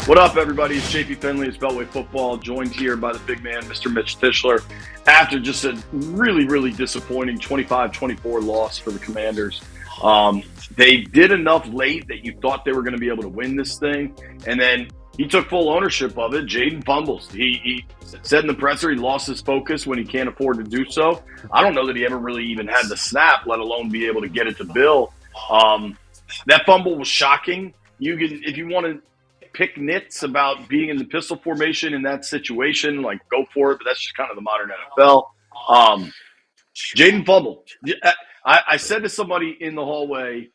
What up, everybody? It's JP Finlay. It's Beltway Football, joined here by the big man, Mr. Mitch Tischler. After just a really, really disappointing 25-24 loss for the Commanders. They did enough late that you thought they were going to be able to win this thing, and then he took full ownership of it. Jayden fumbles. He said in the presser he lost his focus when he can't afford to do so. I don't know that he ever really even had the snap, let alone be able to get it to Bill. That fumble was shocking. If you want to pick nits about being in the pistol formation in that situation, like, go for it, but that's just kind of the modern NFL. Jayden fumbled. I said to somebody in the hallway,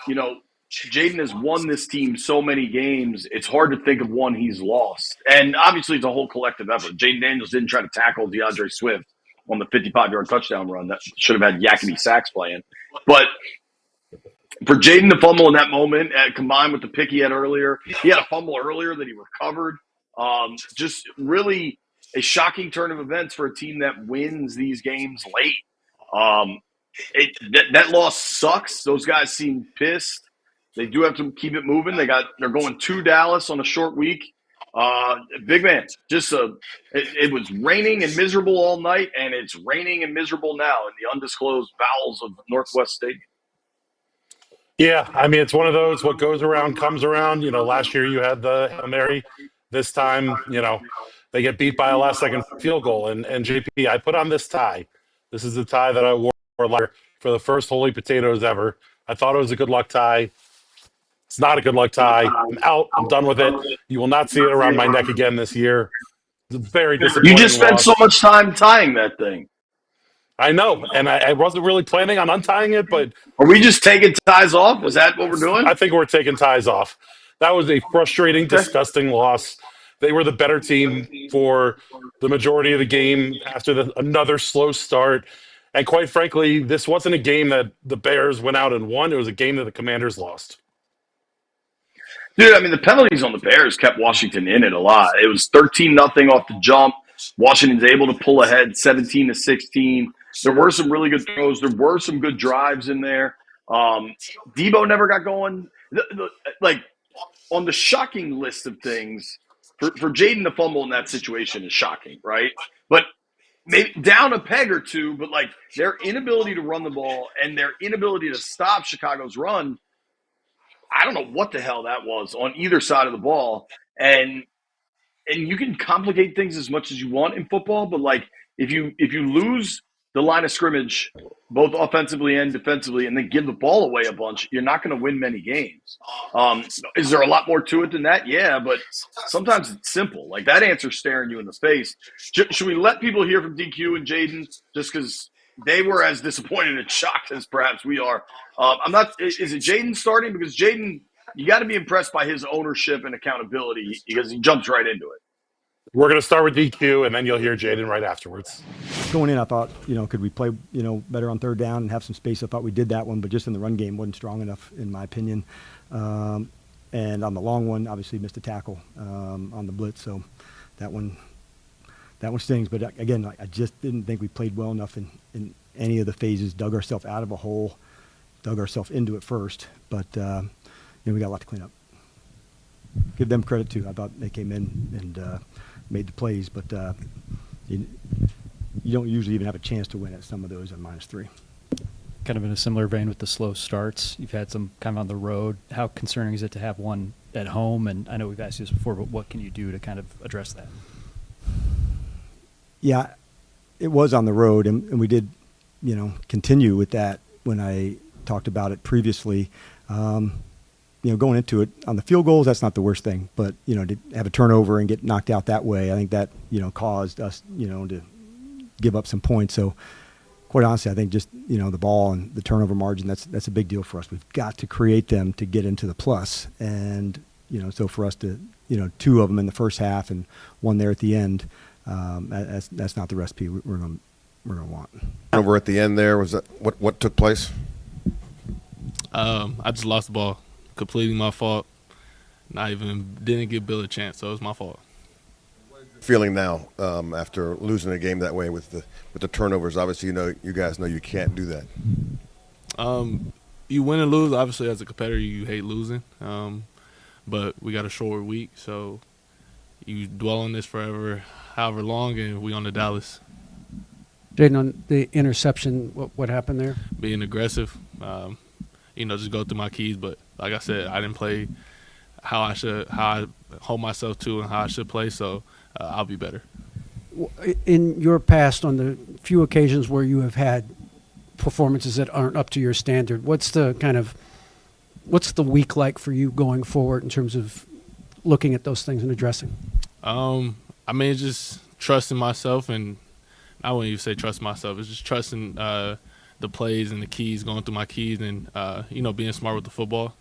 Jayden has won this team so many games, it's hard to think of one he's lost. And obviously it's a whole collective effort. Jayden Daniels didn't try to tackle DeAndre Swift on the 55-yard touchdown run. That should have had Yakety Sax playing. But for Jayden to fumble in that moment, combined with the pick he had earlier, he had a fumble earlier that he recovered. Just really a shocking turn of events for a team that wins these games late. That loss sucks. Those guys seem pissed. They do have to keep it moving. They're going to Dallas on a short week. Big man, it was raining and miserable all night, and it's raining and miserable now in the undisclosed bowels of Northwest Stadium. Yeah, I mean, it's one of those, what goes around comes around. Last year you had the Hail Mary. This time, they get beat by a last-second field goal. And JP, I put on this tie. This is the tie that I wore for the first Holy Potatoes ever. I thought it was a good luck tie. It's not a good luck tie. I'm out. I'm done with it. You will not see it around my neck again this year. It's a very disappointing You just spent loss. so much time tying that thing. I know, and I wasn't really planning on untying it, but... Are we just taking ties off? Is that what we're doing? I think we're taking ties off. That was a frustrating, disgusting loss. They were the better team for the majority of the game after another slow start. And quite frankly, this wasn't a game that the Bears went out and won. It was a game that the Commanders lost. Dude, I mean, the penalties on the Bears kept Washington in it a lot. It was 13-0 off the jump. Washington's able to pull ahead 17-16. There were some really good throws. There were some good drives in there. Debo never got going. On the shocking list of things, for Jayden to fumble in that situation is shocking, right? But maybe down a peg or two, but their inability to run the ball and their inability to stop Chicago's run, I don't know what the hell that was on either side of the ball. And you can complicate things as much as you want in football, but if you lose the line of scrimmage, both offensively and defensively, and then give the ball away a bunch, you're not going to win many games. Is there a lot more to it than that? Yeah, but sometimes it's simple. That answer's staring you in the face. Should we let people hear from DQ and Jayden just because they were as disappointed and shocked as perhaps we are? Is it Jayden starting? Because Jayden, you got to be impressed by his ownership and accountability because he jumps right into it. We're going to start with DQ, and then you'll hear Jayden right afterwards. Going in, I thought, could we play, better on third down and have some space? I thought we did that one, but just in the run game wasn't strong enough, in my opinion. And on the long one, obviously missed a tackle on the blitz, so that one stings. But again, I just didn't think we played well enough in any of the phases. Dug ourselves out of a hole, dug ourselves into it first, but we got a lot to clean up. Give them credit too. I thought they came in and made the plays, but you don't usually even have a chance to win at some of those at -3. Kind of in a similar vein with the slow starts. You've had some kind of on the road. How concerning is it to have one at home? And I know we've asked you this before, but what can you do to kind of address that? Yeah, it was on the road, and we did, continue with that when I talked about it previously. Going into it on the field goals, that's not the worst thing, but, to have a turnover and get knocked out that way, I think that, caused us, to give up some points. So quite honestly, I think just, the ball and the turnover margin, that's a big deal for us. We've got to create them to get into the plus. And, so for us to, 2 of them in the first half and 1 there at the end, that's not the recipe we're going to want. Over at the end there, was that what took place? I just lost the ball. Completely my fault. Didn't give Bill a chance, so it was my fault. Feeling now after losing a game that way with the turnovers? Obviously, you guys know you can't do that. You win and lose. Obviously, as a competitor, you hate losing. but we got a short week, so you dwell on this forever, however long, and we on to Dallas. Jayden, on the interception, what happened there? Being aggressive, just go through my keys. But like I said, I didn't play how I hold myself to and how I should play, so I'll be better. In your past, on the few occasions where you have had performances that aren't up to your standard, what's the week like for you going forward in terms of looking at those things and addressing? Just trusting myself, and I wouldn't even say trust myself. It's just trusting the plays and the keys, going through my keys, and being smart with the football.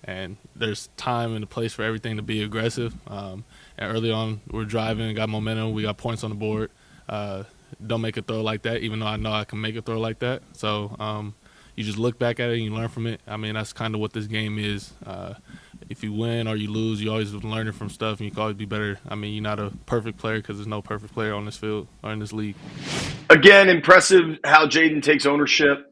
And there's time and a place for everything to be aggressive. And early on, we're driving, got momentum, we got points on the board. Don't make a throw like that, even though I know I can make a throw like that. So you just look back at it and you learn from it. I mean, that's kind of what this game is. If you win or you lose, you always learning from stuff, and you can always be better. I mean, you're not a perfect player because there's no perfect player on this field or in this league. Again, impressive how Jayden takes ownership.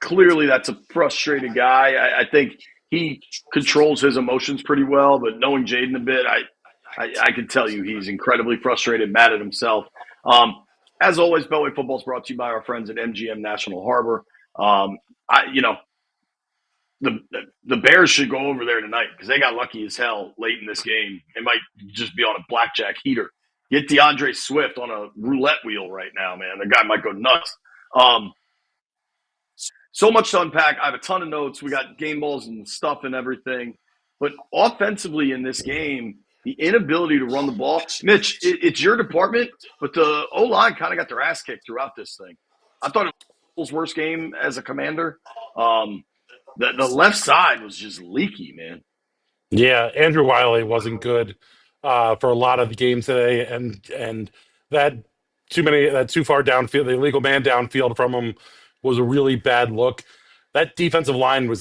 Clearly, that's a frustrated guy. I think he controls his emotions pretty well, but knowing Jayden a bit, I can tell you he's incredibly frustrated, mad at himself. As always, Beltway Football is brought to you by our friends at MGM National Harbor. The Bears should go over there tonight because they got lucky as hell late in this game. They might just be on a blackjack heater. Get DeAndre Swift on a roulette wheel right now, man. The guy might go nuts. So much to unpack. I have a ton of notes. We got game balls and stuff and everything. But offensively in this game, the inability to run the ball. Mitch, it's your department, but the O-line kind of got their ass kicked throughout this thing. I thought it was his worst game as a Commander. The left side was just leaky, man. Yeah, Andrew Wiley wasn't good for a lot of the game today, and that too far downfield, the illegal man downfield from him was a really bad look. That defensive line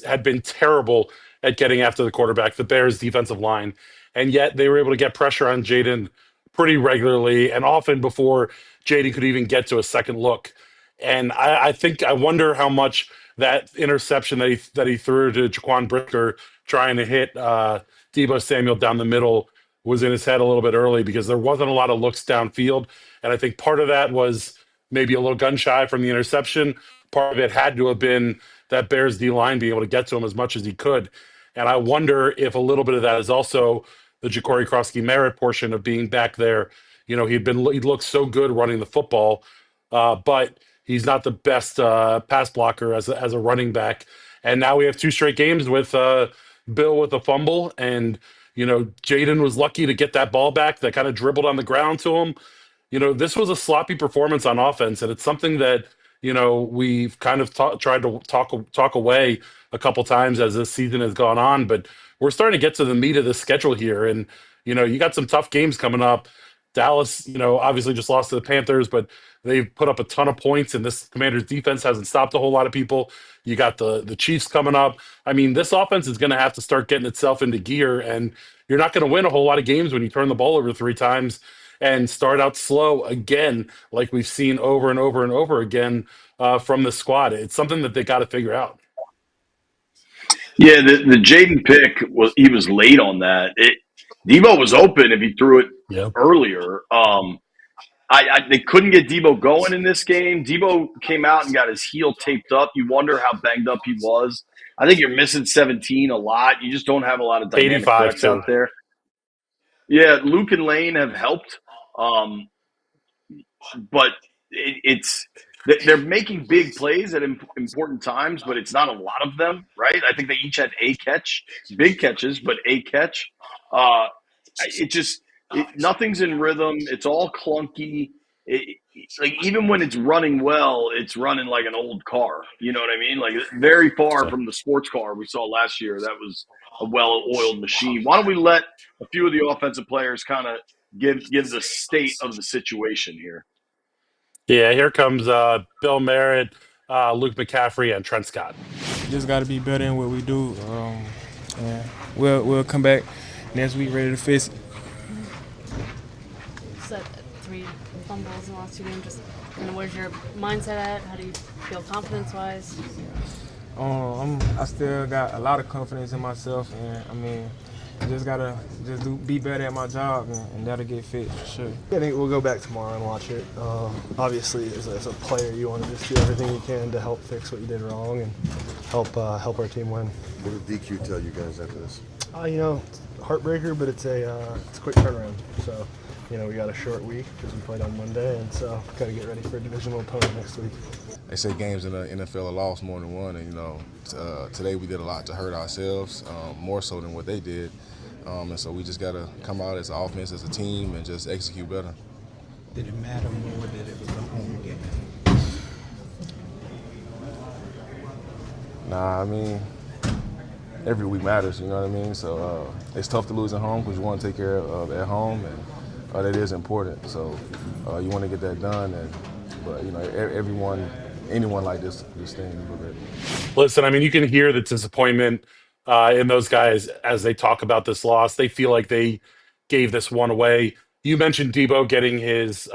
had been terrible at getting after the quarterback, the Bears' defensive line, and yet they were able to get pressure on Jayden pretty regularly and often before Jayden could even get to a second look. And I wonder how much that interception that he threw to Jaquan Brisker trying to hit Deebo Samuel down the middle was in his head a little bit early, because there wasn't a lot of looks downfield. And I think part of that was maybe a little gun shy from the interception. Part of it had to have been that Bears D-line being able to get to him as much as he could. And I wonder if a little bit of that is also the Ja'Cory Krosky-Merritt portion of being back there. He looked so good running the football, but he's not the best pass blocker as a running back. And now we have 2 straight games with Bill with a fumble. And, Jayden was lucky to get that ball back that kind of dribbled on the ground to him. This was a sloppy performance on offense, and it's something that, we've kind of tried to talk away a couple times as this season has gone on. But we're starting to get to the meat of the schedule here. And, you got some tough games coming up. Dallas, obviously just lost to the Panthers, but they've put up a ton of points, and this Commanders defense hasn't stopped a whole lot of people. You got the Chiefs coming up. I mean, this offense is going to have to start getting itself into gear, and you're not going to win a whole lot of games when you turn the ball over 3 times and start out slow again, like we've seen over and over and over again from the squad. It's something that they got to figure out. Yeah, the Jayden pick he was late on that. Deebo was open if he threw it earlier. They couldn't get Deebo going in this game. Deebo came out and got his heel taped up. You wonder how banged up he was. I think you're missing 17 a lot. You just don't have a lot of dynamic threats out there. Yeah, Luke and Lane have helped, but they're making big plays at important times, but it's not a lot of them, right? I think they each had a catch, big catches, but a catch. Nothing's in rhythm. It's all clunky. Even when it's running well, it's running like an old car. You know what I mean? Like very far from the sports car we saw last year. That was a well-oiled machine. Why don't we let a few of the offensive players kind of give the state of the situation here? Yeah, here comes Bill Merritt, Luke McCaffrey, and Trent Scott. Just got to be better in what we do. And we'll come back next week ready to face it. Set 3 fumbles in the last 2 games. Just where's your mindset at? How do you feel confidence-wise? I still got a lot of confidence in myself, and I mean, just gotta be better at my job, and that'll get fixed for sure. I think we'll go back tomorrow and watch it. Obviously, as a player, you want to just do everything you can to help fix what you did wrong and help our team win. What did DQ tell you guys after this? It's a heartbreaker, but it's a quick turnaround. So, we got a short week because we played on Monday, and so got to get ready for a divisional opponent next week. They say games in the NFL are lost more than one, and today we did a lot to hurt ourselves, more so than what they did, and so we just got to come out as an offense, as a team, and just execute better. Did it matter more that it was a home game? Nah, I mean, every week matters, you know what I mean? So it's tough to lose at home because you want to take care of at home, and that is important. So you want to get that done, but anyone like this thing, you look at it. Listen, I mean, you can hear the disappointment in those guys as they talk about this loss. They feel like they gave this one away. You mentioned Debo getting his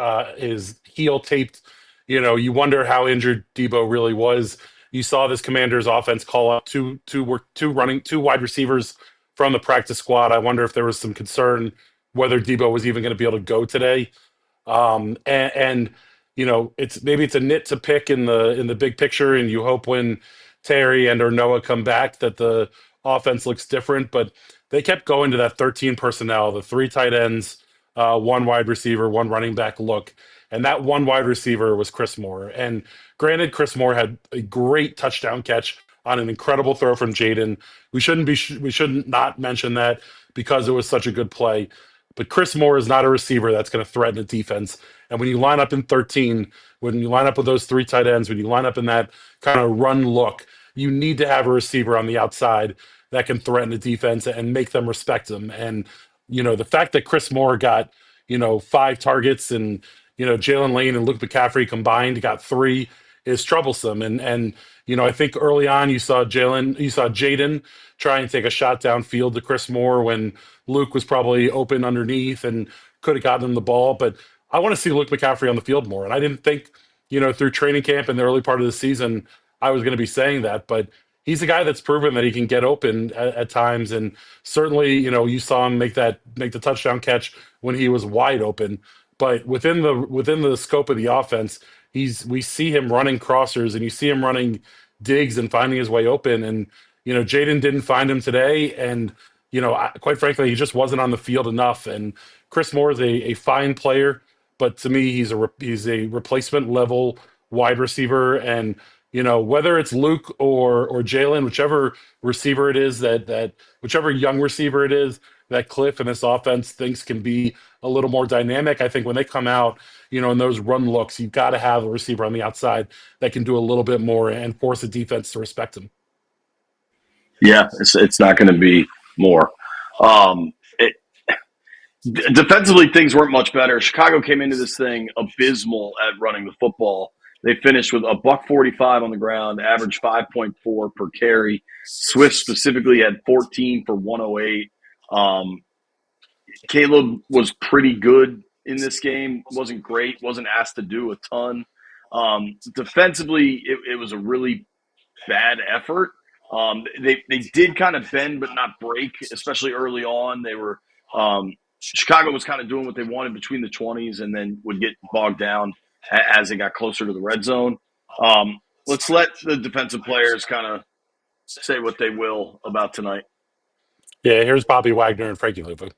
heel taped. You wonder how injured Debo really was. You saw this Commanders offense call up two wide receivers from the practice squad. I wonder if there was some concern whether Debo was even going to be able to go today. It's a nit to pick in the big picture, and you hope when Terry and or Noah come back that the offense looks different. But they kept going to that 13 personnel, the 3 tight ends, 1 wide receiver, 1 running back look, and that 1 wide receiver was Chris Moore. And granted, Chris Moore had a great touchdown catch on an incredible throw from Jayden. We shouldn't not mention that because it was such a good play. But Chris Moore is not a receiver that's going to threaten a defense. And when you line up in 13, when you line up with those 3 tight ends, when you line up in that kind of run look, you need to have a receiver on the outside that can threaten the defense and make them respect him. And, the fact that Chris Moore got, 5 targets and, Jalen Lane and Luke McCaffrey combined got 3 is troublesome. And I think early on you saw Jayden try and take a shot downfield to Chris Moore when Luke was probably open underneath and could have gotten him the ball. But I want to see Luke McCaffrey on the field more. And I didn't think, through training camp in the early part of the season, I was going to be saying that. But he's a guy that's proven that he can get open at times. And certainly, you saw him make the touchdown catch when he was wide open. But within the scope of the offense, we see him running crossers and you see him running digs and finding his way open. And, Jayden didn't find him today. And, quite frankly, he just wasn't on the field enough. And Chris Moore is a fine player, but to me, he's a replacement level wide receiver. And, whether it's Luke or Jalen, whichever receiver it is whichever young receiver it is that Cliff and this offense thinks can be a little more dynamic, I think when they come out, in those run looks, you've got to have a receiver on the outside that can do a little bit more and force the defense to respect him. Yeah, it's not going to be more. Defensively, things weren't much better. Chicago came into this thing abysmal at running the football. They finished with a $145 on the ground, averaged 5.4 per carry. Swift specifically had 14 for 108. Caleb was pretty good in this game. Wasn't great. Wasn't asked to do a ton. Defensively, it was a really bad effort. They did kind of bend but not break, especially early on. They were Chicago was kind of doing what they wanted between the 20s and then would get bogged down as they got closer to the red zone. Let's let the defensive players kind of say what they will about tonight. Yeah, here's Bobby Wagner and Frankie Luvu.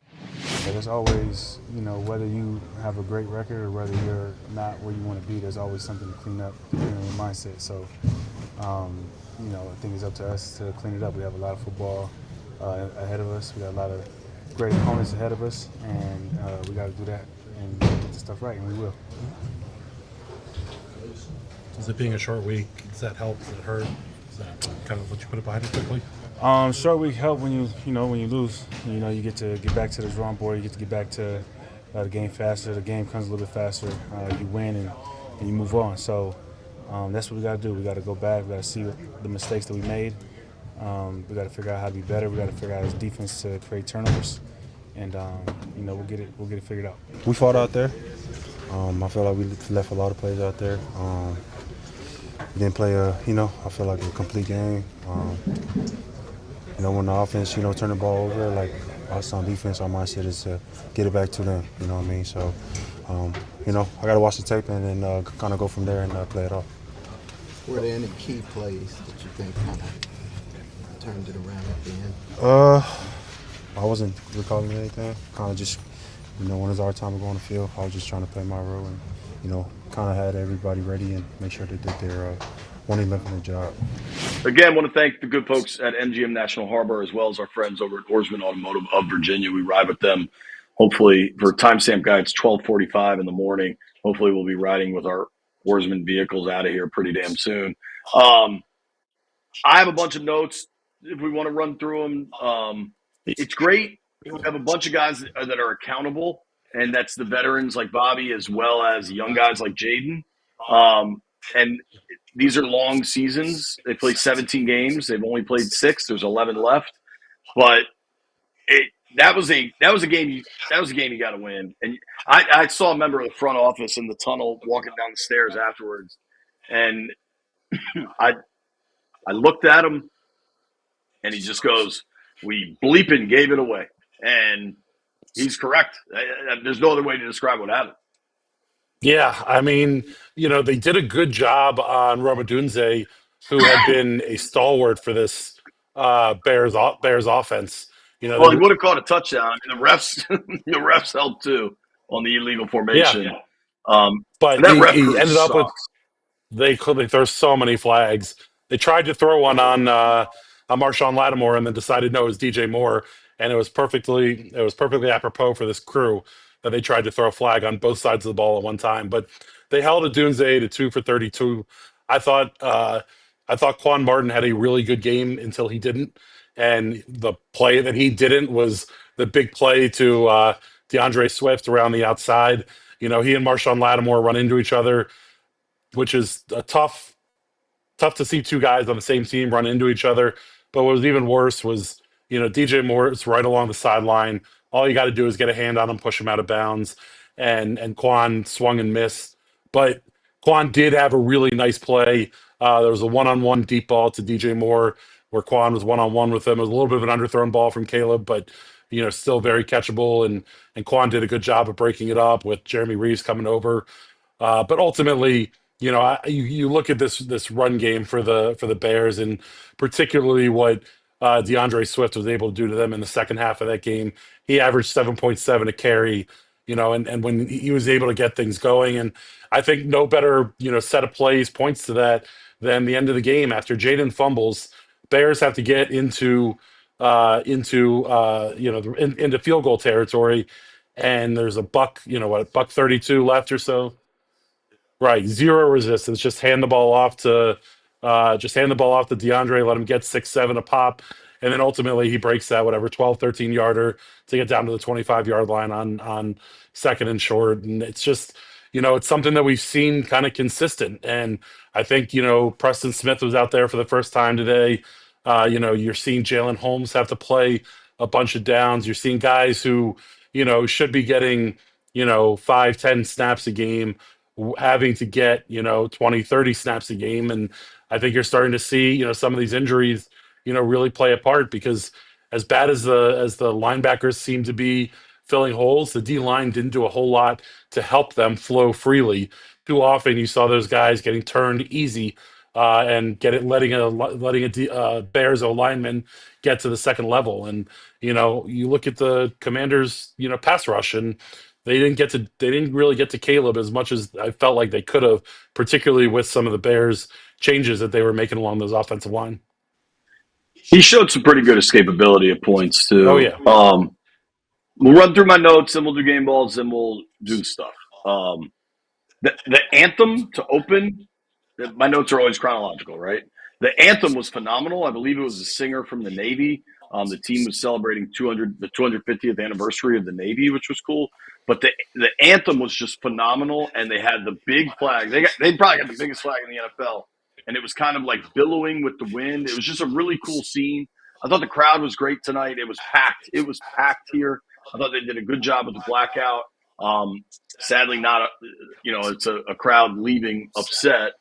There's always, whether you have a great record or whether you're not where you want to be, there's always something to clean up in your mindset. So, I think it's up to us to clean it up. We have a lot of football ahead of us. We got a lot of great opponents ahead of us, and we got to do that and get the stuff right, and we will. Is it being a short week? Does that help? Does it hurt? Is that kind of what you put it behind it quickly? Short week help when you lose. You get to get back to the drawing board. You get to get back to the game faster. The game comes a little bit faster. You win and you move on. So that's what we got to do. We got to go back. We got to see the mistakes that we made. We got to figure out how to be better. We got to figure out his defense to create turnovers, and we'll get it figured out. We fought out there. I feel like we left a lot of plays out there. Didn't play I feel like a complete game. When the offense, turn the ball over, like us on defense, our mindset is to get it back to them. You know what I mean? So, I got to watch the tape and then kind of go from there and play it off. Were there any key plays that you think kind of turned it around at the end? I wasn't recalling anything. Kind of just, when it's our time to go on the field, I was just trying to play my role and, kind of had everybody ready and make sure they did their 111 job. Again, want to thank the good folks at MGM National Harbor as well as our friends over at Oarsman Automotive of Virginia. We ride with them. Hopefully, for timestamp guy, it's 12:45 in the morning. Hopefully, we'll be riding with our Oarsman vehicles out of here pretty damn soon. I have a bunch of notes if we want to run through them. It's great. We have a bunch of guys that are accountable, and that's the veterans like Bobby as well as young guys like Jayden. And these are long seasons. They play 17 games. They've only played 6. There's 11 left, but that was a game you got to win. And I saw a member of the front office in the tunnel walking down the stairs afterwards, and I looked at him, and he just goes, "We bleeping gave it away," and he's correct. There's no other way to describe what happened. Yeah, I mean, they did a good job on Romadunze, who had been a stalwart for this Bears offense. Well, he would have caught a touchdown. I mean, the refs helped too on the illegal formation. Yeah. But that ref he crew ended up with sucks. they throw so many flags. They tried to throw one on Marshawn Lattimore and then decided no, it was DJ Moore, and it was perfectly apropos for this crew that they tried to throw a flag on both sides of the ball at one time. But they held Dunze to 2 for 32. I thought Quan Martin had a really good game until he didn't, and the play that he didn't was the big play to DeAndre Swift around the outside. He and Marshawn Lattimore run into each other, which is a tough to see two guys on the same team run into each other. But what was even worse was, DJ Moore's right along the sideline. All you got to do is get a hand on him, push him out of bounds, and Quan swung and missed. But Quan did have a really nice play. There was a one-on-one deep ball to DJ Moore where Quan was one-on-one with him. It was a little bit of an underthrown ball from Caleb, but still very catchable. And Quan did a good job of breaking it up with Jeremy Reeves coming over. But ultimately, you look at this run game for the Bears, and particularly what DeAndre Swift was able to do to them in the second half of that game. He averaged 7.7 a carry, and when he was able to get things going, and I think no better set of plays points to that than the end of the game after Jayden fumbles. Bears have to get into field goal territory, and there's a buck 32 left or so. Right, zero resistance. Just hand the ball off to DeAndre, let him get 6-7 a pop, and then ultimately he breaks that 12, 13 yarder to get down to the 25-yard line on second and short. And it's just, it's something that we've seen kind of consistent. And I think, Preston Smith was out there for the first time today. You're seeing Jalen Holmes have to play a bunch of downs. You're seeing guys who, should be getting, 5-10 snaps a game having to get 20 30 snaps a game. And I think you're starting to see some of these injuries really play a part, because as bad as the linebackers seem to be filling holes, the D line didn't do a whole lot to help them flow freely. Too often you saw those guys getting turned easy and letting a Bears O lineman get to the second level. And you look at the Commanders pass rush, and they didn't really get to Caleb as much as I felt like they could have, particularly with some of the Bears changes that they were making along those offensive line. He showed some pretty good escapability at points too. Oh yeah. We'll run through my notes, and we'll do game balls, and we'll do stuff. The anthem to open. My notes are always chronological, right? The anthem was phenomenal. I believe it was a singer from the Navy. The team was celebrating the 250th anniversary of the Navy, which was cool. But the anthem was just phenomenal, and they had the big flag. They probably got the biggest flag in the NFL, and it was kind of like billowing with the wind. It was just a really cool scene. I thought the crowd was great tonight. It was packed. It was packed here. I thought they did a good job with the blackout. Sadly, not it's a crowd leaving upset.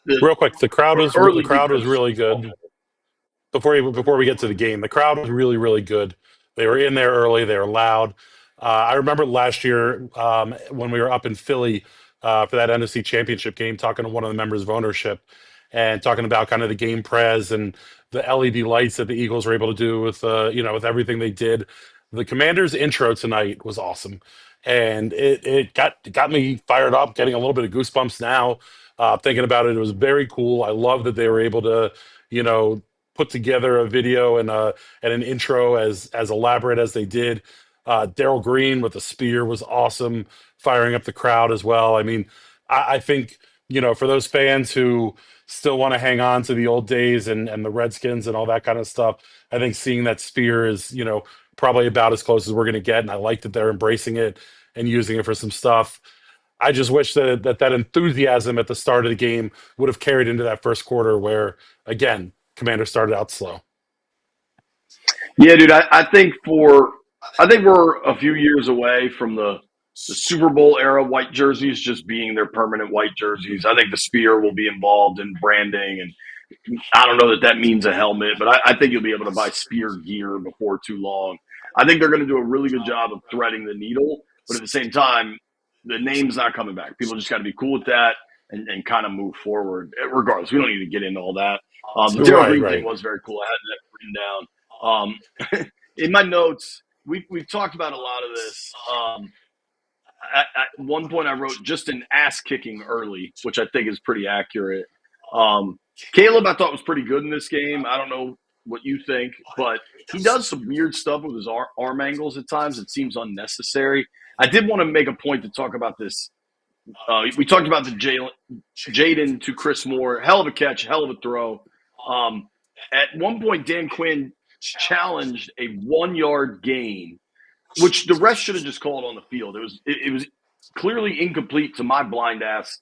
the Real quick, the early crowd was defense. really good. Before we get to the game, the crowd was really really good. They were in there early. They were loud. I remember last year when we were up in Philly for that NFC Championship game, talking to one of the members of ownership and talking about kind of the game pres and the LED lights that the Eagles were able to do with with everything they did. The Commanders' intro tonight was awesome, and it got me fired up, getting a little bit of goosebumps now. Thinking about it, it was very cool. I love that they were able to, you know, put together a video and an intro as elaborate as they did. Daryl Green with the spear was awesome, firing up the crowd as well. I mean, I think for those fans who still want to hang on to the old days and the Redskins and all that kind of stuff, I think seeing that spear is probably about as close as we're going to get. And I like that they're embracing it and using it for some stuff. I just wish that enthusiasm at the start of the game would have carried into that first quarter where, again, Commander started out slow. Yeah, dude, I think we're a few years away from the Super Bowl era white jerseys just being their permanent white jerseys. I think the spear will be involved in branding, and I don't know that means a helmet, but I think you'll be able to buy spear gear before too long. I think they're going to do a really good job of threading the needle, but at the same time, the name's not coming back. People just got to be cool with that and kind of move forward. Regardless, we don't need to get into all that. The Daryl Green thing was very cool. I had that written down. In my notes, we've talked about a lot of this. At one point, I wrote just an ass kicking early, which I think is pretty accurate. Caleb, I thought was pretty good in this game. I don't know what you think, but he does some weird stuff with his arm angles at times. It seems unnecessary. I did want to make a point to talk about this. We talked about the Jayden to Chris Moore. Hell of a catch, hell of a throw. At one point, Dan Quinn challenged a 1-yard gain, which the rest should have just called on the field. It was clearly incomplete to my blind ass,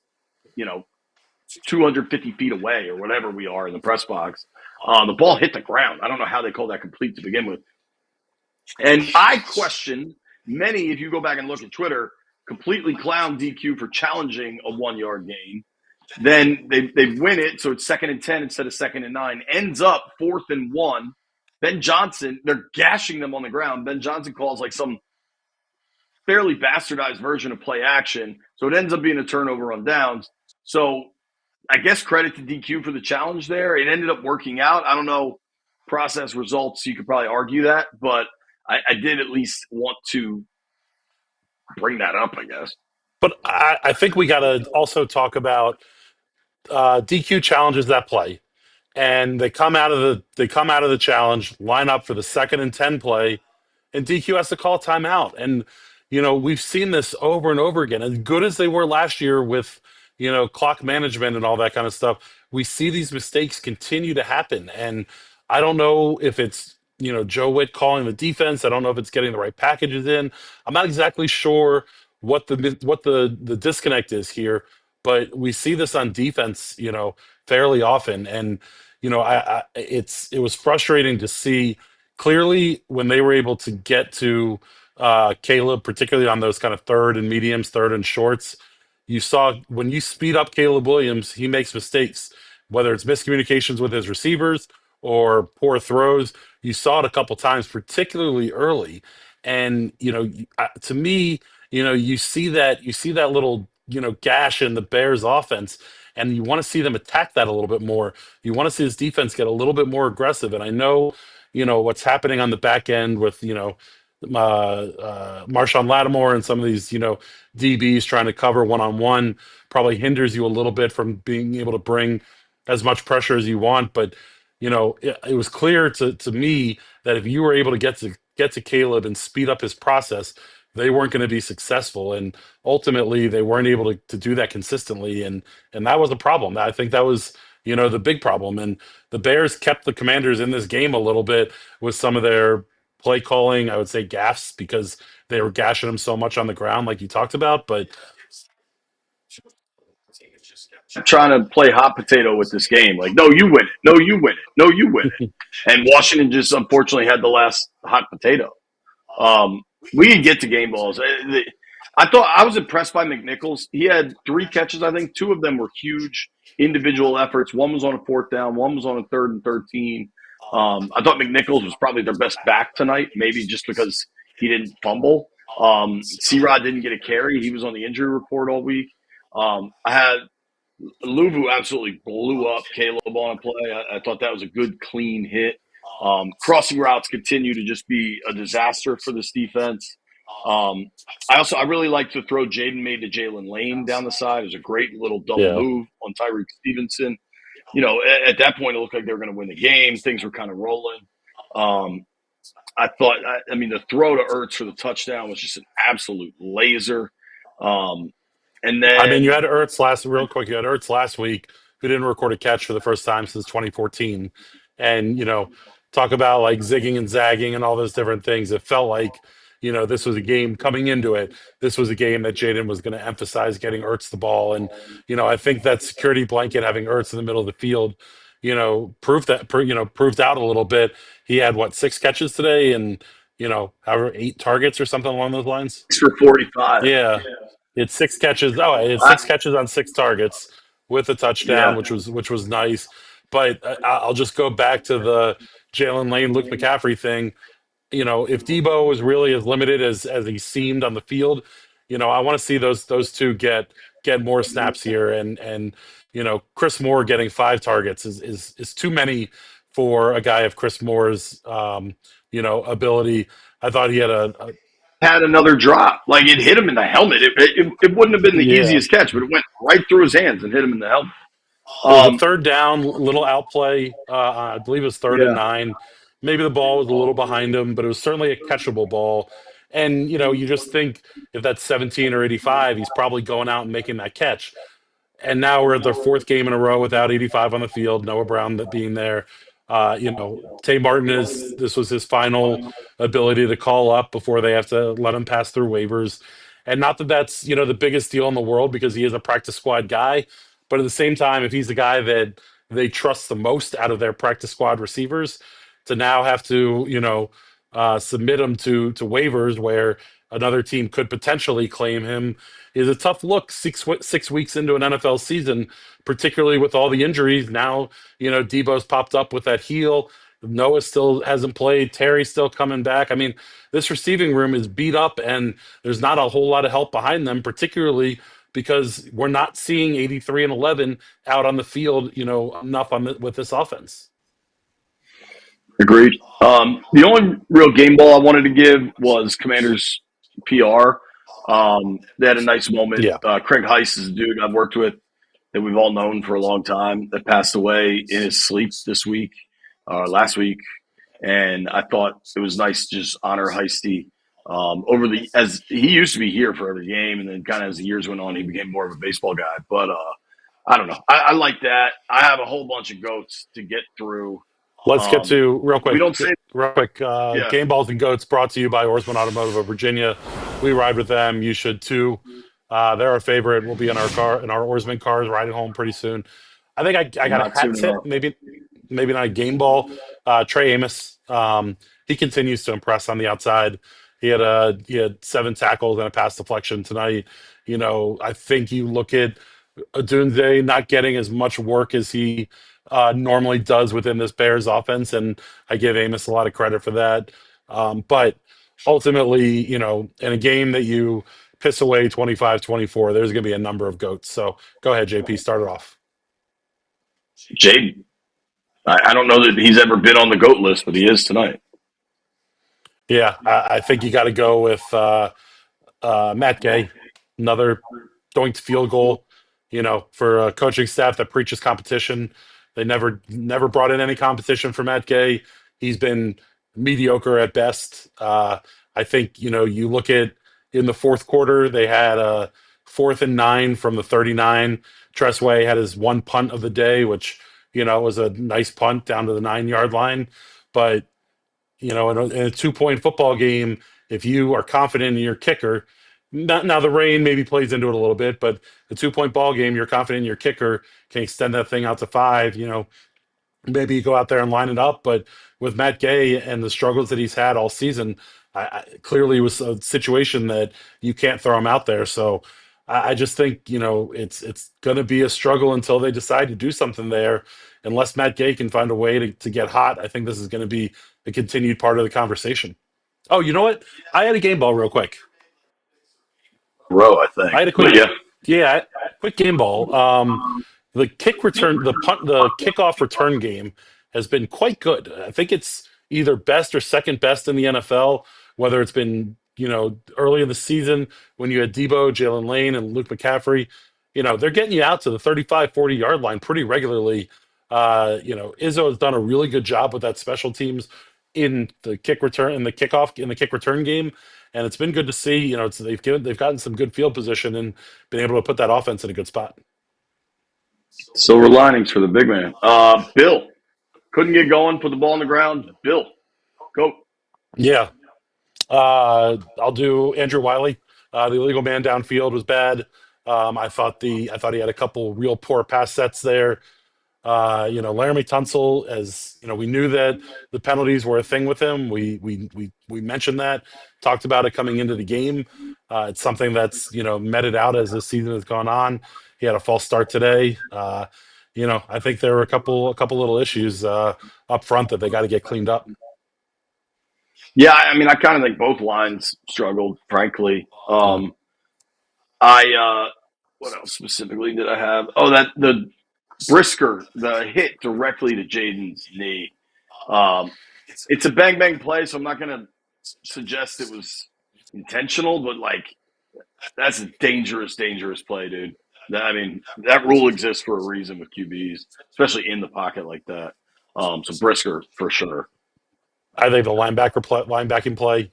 250 feet away or whatever we are in the press box. The ball hit the ground. I don't know how they called that complete to begin with. And I question many, if you go back and look at Twitter, completely clown DQ for challenging a 1-yard gain. Then they win it, so it's 2nd and 10 instead of 2nd and 9. Ends up 4th and 1. Ben Johnson, they're gashing them on the ground. Ben Johnson calls like some fairly bastardized version of play action. So it ends up being a turnover on downs. So I guess credit to DQ for the challenge there. It ended up working out. I don't know process results. You could probably argue that, but I did at least want to bring that up, I guess. But I think we got to also talk about DQ challenges that play, and they come out of the challenge, line up for the 2nd and 10 play, and DQ has to call timeout. And we've seen this over and over again. As good as they were last year with clock management and all that kind of stuff, we see these mistakes continue to happen. And I don't know if it's Joe Witt calling the defense. I don't know if it's getting the right packages in. I'm not exactly sure what the disconnect is here, but we see this on defense, fairly often. And it was frustrating to see clearly when they were able to get to Caleb, particularly on those kind of 3rd and mediums, 3rd and shorts. You saw when you speed up Caleb Williams, he makes mistakes, whether it's miscommunications with his receivers or poor throws. You saw it a couple times, particularly early. And to me, you see that little gash in the Bears offense, and you want to see them attack that a little bit more. You want to see this defense get a little bit more aggressive. And I know what's happening on the back end with Marshawn Lattimore and some of these DBs trying to cover one-on-one probably hinders you a little bit from being able to bring as much pressure as you want. But it was clear to me that if you were able to get to Caleb and speed up his process, they weren't going to be successful. And ultimately they weren't able to do that consistently. And that was a problem. I think that was the big problem. And the Bears kept the Commanders in this game a little bit with some of their play calling, I would say gaffes, because they were gashing them so much on the ground like you talked about. But trying to play hot potato with this game. Like, no, you win it. No, you win it. No, you win it. And Washington just unfortunately had the last hot potato. We can get to game balls. I thought I was impressed by McNichols. He had 3 catches. I think 2 of them were huge individual efforts. One was on a 4th down. One was on a 3rd and 13. I thought McNichols was probably their best back tonight, maybe just because he didn't fumble. C-Rod didn't get a carry. He was on the injury report all week. I had Luvu absolutely blew up Caleb on a play. I thought that was a good, clean hit. Crossing routes continue to just be a disaster for this defense. I really like the throw Jayden made to Jalen Lane down the side. It was a great little double Yeah. move on Tyreek Stevenson. At that point, it looked like they were going to win the game. Things were kind of rolling. I thought, the throw to Ertz for the touchdown was just an absolute laser. And then You had real quick, you had Ertz last week who didn't record a catch for the first time since 2014. And, talk about like zigging and zagging and all those different things. It felt like, this was a game coming into it. This was a game that Jayden was going to emphasize getting Ertz the ball. And, I think that security blanket, having Ertz in the middle of the field, proved out a little bit. He had 6 catches today and, however, 8 targets or something along those lines. for 45. Yeah. It's 6 catches. Oh, it's 6 catches on 6 targets with a touchdown, Yeah. which was nice. But I'll just go back to the Jalen Lane, Luke McCaffrey thing. If Debo was really as limited as he seemed on the field, I want to see those 2 get more snaps here. And Chris Moore getting 5 targets is too many for a guy of Chris Moore's ability. I thought he had another drop. Like, it hit him in the helmet. It wouldn't have been the easiest catch, but it went right through his hands and hit him in the helmet. It was a 3rd down, little outplay. I believe it was 3rd and 9. Maybe the ball was a little behind him, but it was certainly a catchable ball. And, you just think if that's 17 or 85, he's probably going out and making that catch. And now we're at the 4th game in a row without 85 on the field, Noah Brown being there. Tay Martin this was his final ability to call up before they have to let him pass through waivers. And not that that's, the biggest deal in the world because he is a practice squad guy. But at the same time, if he's the guy that they trust the most out of their practice squad receivers, to now have to, submit him to waivers where another team could potentially claim him is a tough look 6 weeks into an NFL season, particularly with all the injuries. Now, Debo's popped up with that heel. Noah still hasn't played. Terry's still coming back. This receiving room is beat up and there's not a whole lot of help behind them, particularly because we're not seeing 83 and 11 out on the field, enough with this offense. Agreed. The only real game ball I wanted to give was Commanders PR. They had a nice moment. Yeah. Craig Heiss is a dude I've worked with that we've all known for a long time that passed away in his sleep last week. And I thought it was nice to just honor Heisty as he used to be here for every game. And then kind of as the years went on, he became more of a baseball guy. But I don't know. I like that. I have a whole bunch of goats to get through. Let's get to real quick. Yeah. Game Balls and Goats brought to you by Oarsman Automotive of Virginia. We ride with them. You should too. They're our favorite. We'll be in our Oarsman cars riding home pretty soon. I think I got a hat tip, maybe not a game ball. Trey Amos. He continues to impress on the outside. He had 7 tackles and a pass deflection tonight. I think you look at Odunze not getting as much work as he normally does within this Bears offense, and I give Amos a lot of credit for that. But ultimately, in a game that you piss away 25-24, there's going to be a number of goats. So go ahead, JP, start it off. Jayden. I don't know that he's ever been on the GOAT list, but he is tonight. Yeah, I think you got to go with Matt Gay, another doinked field goal. For a coaching staff that preaches competition, they never brought in any competition for Matt Gay. He's been mediocre at best. I think you look at in the 4th quarter, they had a 4th and 9 from the 39. Tressway had his 1 punt of the day, which was a nice punt down to the 9-yard line. But in a 2-point football game, if you are confident in your kicker, now the rain maybe plays into it a little bit, but the 2-point ball game, you're confident in your kicker can extend that thing out to 5. Maybe you go out there and line it up. But with Matt Gay and the struggles that he's had all season, clearly was a situation that you can't throw him out there. So I just think it's going to be a struggle until they decide to do something there. Unless Matt Gay can find a way to get hot, I think this is going to be a continued part of the conversation. Oh, you know what? I had a game ball real quick. Row, I think. I had a But quick, yeah. quick game ball. The kick return, the kickoff return game has been quite good. I think it's either best or second best in the NFL. Whether it's been early in the season when you had Debo, Jalen Lane, and Luke McCaffrey, they're getting you out to the 35, 40-yard line pretty regularly. Izzo has done a really good job with that special teams in the kick return in the kickoff in the kick return game, and it's been good to see. They've gotten some good field position and been able to put that offense in a good spot. Silver linings for the big man. Bill couldn't get going, put the ball on the ground. Bill, go. Yeah. I'll do Andrew Wiley. The illegal man downfield was bad. I thought he had a couple real poor pass sets there. Laramie Tunsil, as we knew that the penalties were a thing with him. We mentioned that, talked about it coming into the game. It's something that's meted out as the season has gone on. He had a false start today. I think there were a couple little issues up front that they got to get cleaned up. Yeah, I mean, I kind of think both lines struggled, frankly. What else specifically did I have? Oh, that the Brisker, the hit directly to Jayden's knee. It's a bang bang play, so I'm not going to suggest it was intentional, but that's a dangerous play, dude. That rule exists for a reason with QBs, especially in the pocket like that. So Brisker for sure. I think the linebacking play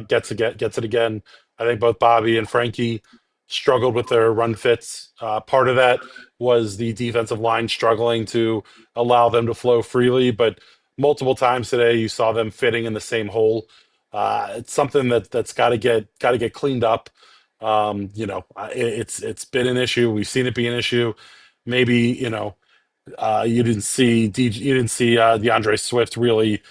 gets it again. I think both Bobby and Frankie struggled with their run fits. Part of that was the defensive line struggling to allow them to flow freely, but multiple times today you saw them fitting in the same hole. It's something that's got to get cleaned up. It's been an issue. We've seen it be an issue. Maybe you didn't see DeAndre Swift really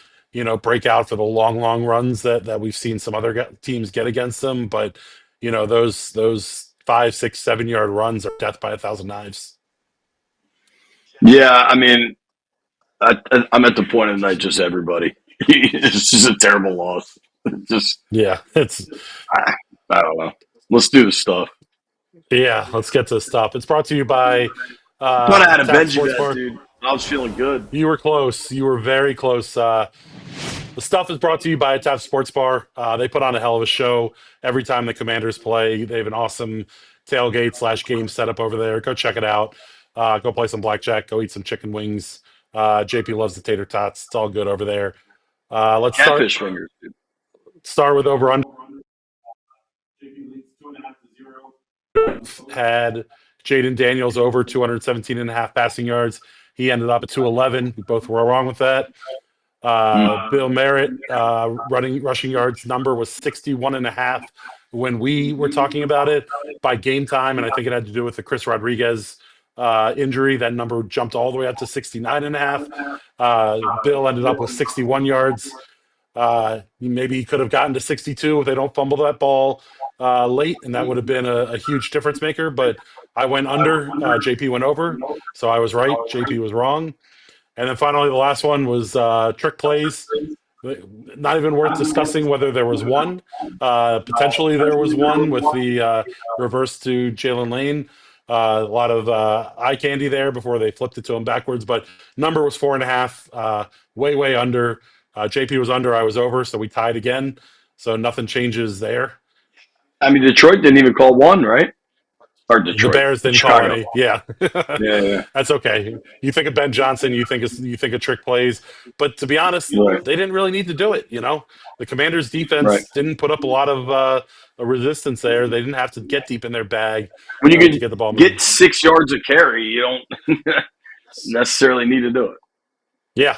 break out for the long runs that we've seen some other teams get against them. But those 5, 6, 7 yard runs are death by 1,000 knives. Yeah, I mean, I'm at the point of the night. Just everybody, it's just a terrible loss. It's I don't know. Let's do the stuff. Yeah, let's get to the stuff. It's brought to you by. But I had a Tap Benji bet, dude. I was feeling good. You were close. You were very close. The stuff is brought to you by Tap Sports Bar. They put on a hell of a show every time the Commanders play. They have an awesome tailgate / game setup over there. Go check it out. Go play some blackjack. Go eat some chicken wings. JP loves the tater tots. It's all good over there. Let's Catfish fingers, dude. Start with over under. Had Jayden Daniels over 217.5 passing yards. He ended up at 211. We both were wrong with that. Bill Merritt rushing yards number was 61.5 when we were talking about it by game time, and I think it had to do with the Chris Rodriguez injury. That number jumped all the way up to 69.5. Bill ended up with 61 yards. Maybe he could have gotten to 62 if they don't fumble that ball late, and that would have been a huge difference maker. But I went under. JP went over, so I was right. JP was wrong. And then finally, the last one was trick plays. Not even worth discussing whether there was one. Potentially there was one with the reverse to Jalen Lane. A lot of eye candy there before they flipped it to him backwards. But number was 4.5, way under. JP was under, I was over, so we tied again. So nothing changes there. I mean, Detroit didn't even call one, right? Or Detroit. The Bears didn't call any. Yeah. Yeah. That's okay. You think of Ben Johnson, you think of trick plays, but to be honest, Right. they didn't really need to do it. The Commanders' defense didn't put up a lot of resistance there. They didn't have to get deep in their bag When you to get the ball moving. get 6 yards of carry, you don't necessarily need to do it. Yeah.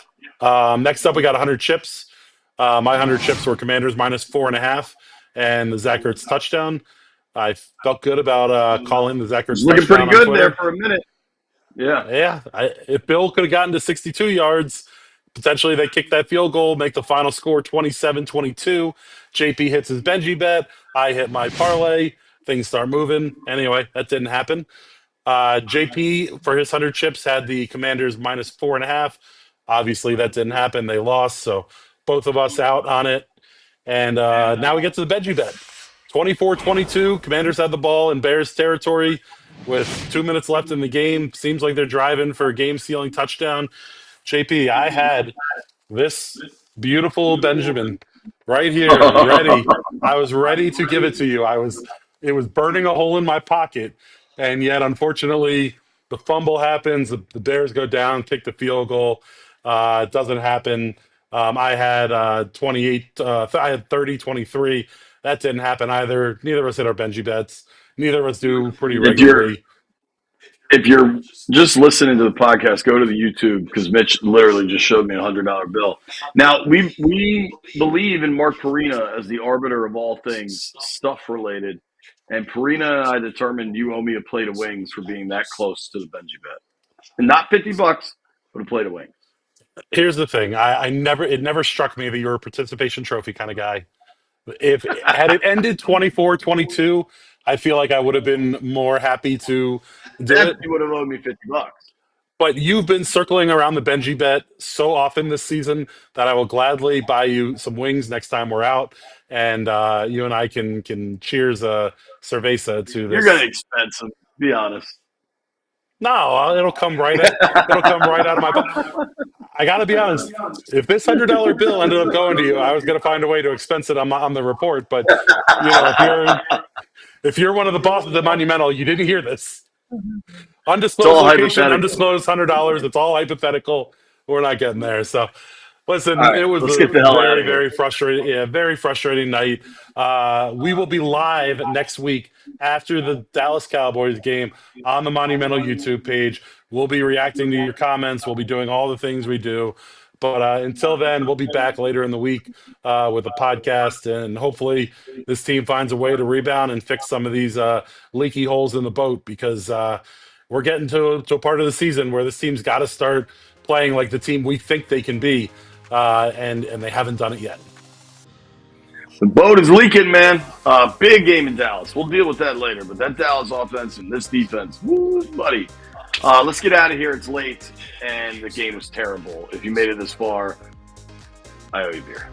Next up, we got 100 chips. My 100 chips were Commanders minus 4.5, and the Zach Ertz touchdown. I felt good about calling the Zach Ertz Looking touchdown pretty good on Twitter. there for a minute. Yeah. If Bill could have gotten to 62 yards, potentially they kick that field goal, make the final score 27-22. JP hits his Benji bet. I hit my parlay. Things start moving. Anyway, that didn't happen. JP, for his 100 chips, had the Commanders minus 4.5. Obviously, that didn't happen. They lost, so both of us out on it. And now we get to the Benji bet. 24-22. Commanders had the ball in Bears territory with 2 minutes left in the game. Seems like they're driving for a game-sealing touchdown. JP, I had this beautiful Benjamin right here, ready. I was ready to give it to you. It was burning a hole in my pocket, and yet unfortunately the fumble happens. The Bears go down, kick the field goal. It doesn't happen. I had 28. I had 30-23. That didn't happen either. Neither of us hit our Benji bets. Neither of us do pretty regularly. If you're just listening to the podcast, go to the YouTube because Mitch literally just showed me $100 bill. Now we believe in Mark Perina as the arbiter of all things stuff related, and Perina, I determined you owe me a plate of wings for being that close to the Benji bet, and not $50, but a plate of wings. Here's the thing: it never struck me that you're a participation trophy kind of guy. If had it ended 24-22, I feel like I would have been more happy to do it. You would have owed me $50. But you've been circling around the Benji bet so often this season that I will gladly buy you some wings next time we're out, and you and I can cheers a cerveza to this. You're gonna expense them. Be honest. No, it'll come right out of my pocket. I got to be honest. If this $100 bill ended up going to you, I was going to find a way to expense it on the report. But if you're one of the bosses at Monumental, you didn't hear this. Undisclosed location, undisclosed $100. It's all hypothetical. We're not getting there. So, listen, it was a very, very frustrating. Yeah, very frustrating night. We will be live next week after the Dallas Cowboys game on the Monumental YouTube page. We'll be reacting to your comments. We'll be doing all the things we do. But until then, we'll be back later in the week with a podcast, and hopefully this team finds a way to rebound and fix some of these leaky holes in the boat, because we're getting to a part of the season where this team's got to start playing like the team we think they can be, and they haven't done it yet. The boat is leaking, man. Big game in Dallas. We'll deal with that later, but that Dallas offense and this defense, woo, buddy. Let's get out of here. It's late, and the game was terrible. If you made it this far, I owe you a beer.